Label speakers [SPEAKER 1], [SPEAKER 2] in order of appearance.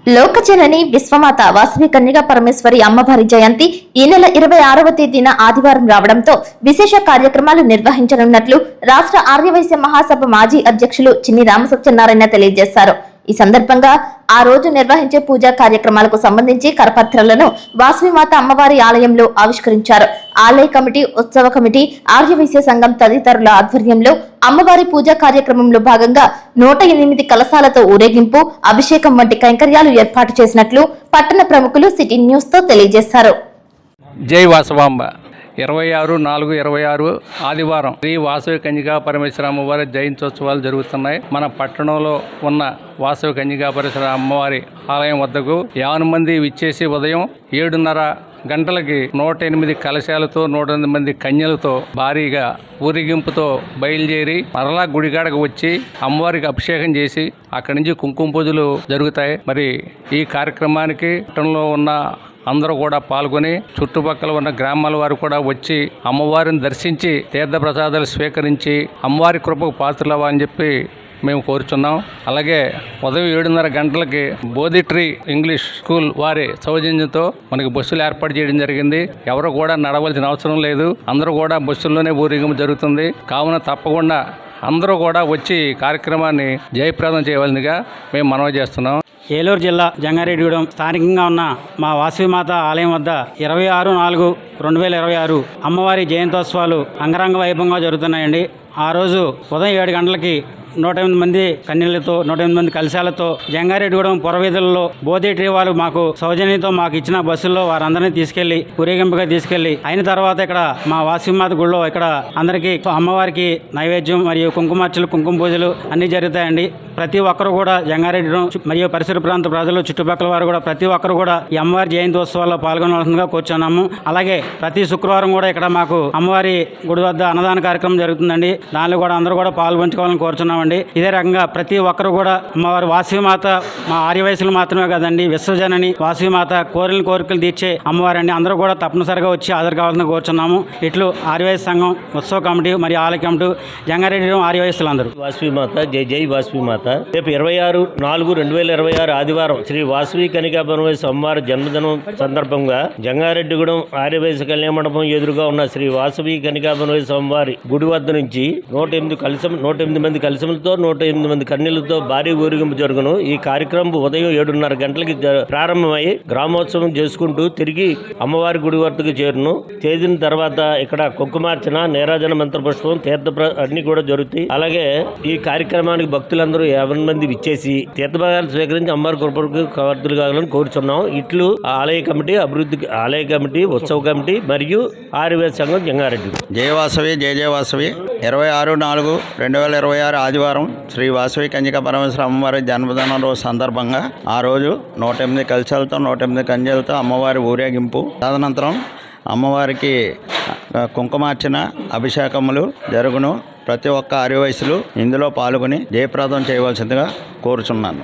[SPEAKER 1] లోకజనని విశ్వమాత వాసవి కన్యగా పరమేశ్వరి అమ్మవారి జయంతి ఈ నెల 26వ తేదీన ఆదివారం రావడంతో విశేష కార్యక్రమాలు నిర్వహించనున్నట్లు రాష్ట్ర ఆర్యవైశ్య మహాసభ మాజీ అధ్యక్షులు చిన్ని రామసత్యనారాయణ తెలియజేశారు. ఈ సందర్భంగా ఆ రోజు నిర్వహించే పూజా కార్యక్రమాలకు సంబంధించి కరపత్రాలను వాసవిమాత అమ్మవారి ఆలయంలో ఆవిష్కరించారు. ఆలయ కమిటీ, ఉత్సవ కమిటీ, ఆర్యవైశ్య సంఘం తదితరుల ఆధ్వర్యంలో అమ్మవారి పూజా కార్యక్రమంలో భాగంగా 108 కలశాలతో ఊరేగింపు, అభిషేకం వంటి కైంకర్యాలు ఏర్పాటు చేసినట్లు పట్టణ ప్రముఖులు సిటీ న్యూస్ తో తెలియజేశారు.
[SPEAKER 2] జై వాసవాంబ. 26/4/26 ఆదివారం శ్రీ వాసవి కన్యకా పరమేశ్వర అమ్మవారి జయంత్యోత్సవాలు జరుగుతున్నాయి. మన పట్టణంలో ఉన్న వాసవి కన్యకా పరమేశ్వర అమ్మవారి ఆలయం వద్దకు 50 మంది విచ్చేసి ఉదయం 7:30 గంటలకి 108 కలశాలతో 108 మంది కన్యలతో భారీగా ఊరేగింపుతో బయలుదేరి మరలా గుడిగాడకు వచ్చి అమ్మవారికి అభిషేకం చేసి అక్కడి నుంచి కుంకుమ పూజలు జరుగుతాయి. మరి ఈ కార్యక్రమానికి పట్టణంలో ఉన్న అందరూ కూడా పాల్గొని చుట్టుపక్కల ఉన్న గ్రామాల వారు కూడా వచ్చి అమ్మవారిని దర్శించి తీర్థప్రసాదాలు స్వీకరించి అమ్మవారి కృపకు పాత్రలవ్వాలని చెప్పి మేము కోరుచున్నాం. అలాగే ఉదయం 7:30 గంటలకి బోధిట్రీ ఇంగ్లీష్ స్కూల్ వారి సౌజన్యంతో మనకి బస్సులు ఏర్పాటు చేయడం జరిగింది. ఎవరు కూడా నడవలసిన అవసరం లేదు. అందరూ కూడా బస్సుల్లోనే ఊరేగింపు జరుగుతుంది. కావున తప్పకుండా అందరూ కూడా వచ్చి కార్యక్రమాన్ని జయప్రదం చేయవలసిందిగా మేము మనవి చేస్తున్నాం.
[SPEAKER 3] ఏలూరు జిల్లా జంగారెడ్డిగూడెం స్థానికంగా ఉన్న మా వాసవిమాత ఆలయం వద్ద 26/4/2026 అమ్మవారి జయంతోత్సవాలు అంగరంగ వైభవంగా జరుగుతున్నాయండి. ఆ రోజు ఉదయం 7 గంటలకి 108 మంది కన్యలతో 108 మంది కలశాలతో జంగారెడ్డిగూడెం పురవీధులలో బోధిట్రీ వాళ్ళు మాకు సౌజన్యంతో మాకు ఇచ్చిన బస్సుల్లో వారందరినీ తీసుకెళ్లి ఊరేగింపుగా తీసుకెళ్లి అయిన తర్వాత ఇక్కడ మా వాసవిమాత గుడిలో ఇక్కడ అందరికీ అమ్మవారికి నైవేద్యం మరియు కుంకుమార్చలు, కుంకుమ పూజలు అన్నీ జరుగుతాయండి. ప్రతి ఒక్కరు కూడా జంగారెడ్డిగూడెం మరియు పరిసర ప్రాంత ప్రజలు, చుట్టుపక్కల వారు కూడా ప్రతి ఒక్కరు కూడా ఈ అమ్మవారి జయంతి ఉత్సవాల్లో పాల్గొనవలసిందిగా కూర్చున్నాము. అలాగే ప్రతి శుక్రవారం కూడా ఇక్కడ మాకు అమ్మవారి గుడి వద్ద అన్నదాన కార్యక్రమం జరుగుతుందండి. దానిలో కూడా అందరూ కూడా పాల్పంచుకోవాలని కోరుచున్నామండి. ఇదే రకంగా ప్రతి ఒక్కరు కూడా అమ్మవారి వాసవిమాత మా ఆర్యవయసులు మాత్రమే కాదండి, విశ్వజనని వాసవిమాత కోరికలు తీర్చే అమ్మవారండి. అందరూ కూడా తప్పనిసరిగా వచ్చి హాజరు కావాలని కోరుచున్నాము. ఇట్లు ఆర్యవైశ్య సంఘం ఉత్సవ కమిటీ మరియు ఆలయ కమిటీ జంగారెడ్డిగూడెం ఆర్యవయసులు అందరూ.
[SPEAKER 4] వాసవిమాత జై జై వాసవిమాత. రేపు 26/4/2026 ఆదివారం శ్రీ వాసవి కన్యకా పరమేశ్వరి అమ్మవారి జన్మదినం సందర్భంగా జంగారెడ్డిగూడెం ఆర్యవైశ్య కళ్యాణ మండపం ఎదురుగా ఉన్న శ్రీ వాసవి కన్యకా పరమేశ్వరి అమ్మవారి గుడి వద్ద నుంచి 108 మంది కలశములతో 108 మంది కన్యలతో భారీ ఊరేగింపు జరుగును. ఈ కార్యక్రమం ఉదయం 7:30 గంటలకి ప్రారంభమై గ్రామోత్సవం చేసుకుంటూ తిరిగి అమ్మవారి గుడి వద్దకు చేరును. తేదీన తర్వాత ఇక్కడ కుంకుమార్చన, నీరాజన మంత్రపుష్పం, అన్ని కూడా జరుగుతాయి. అలాగే ఈ కార్యక్రమానికి భక్తులందరూ 50 మంది విచ్చేసి తీర్థభాగాలు స్వీకరించి అమ్మవారి కృపకు కవర్తులు కావాలని కోరుచున్నాం. ఇట్లు ఆలయ కమిటీ, ఉత్సవ కమిటీ మరియు ఆర్యవైశ్య సంఘం జంగారెడ్డి.
[SPEAKER 5] జయవాసవి జయ జయవాసవి. 26/4/2026 ఆదివారం శ్రీ వాసవి కన్యకా పరమేశ్వర అమ్మవారి జన్మదినం రోజు సందర్భంగా ఆ రోజు 108 కలశాలతో 108 కన్యలతో అమ్మవారి ఊరేగింపు, తదనంతరం అమ్మవారికి కుంకుమార్చన, అభిషేకములు జరుగును. ప్రతి ఒక్క ఆర్యవైశ్యులు ఇందులో పాల్గొని జయప్రదం చేయవలసిందిగా కోరుచున్నాను.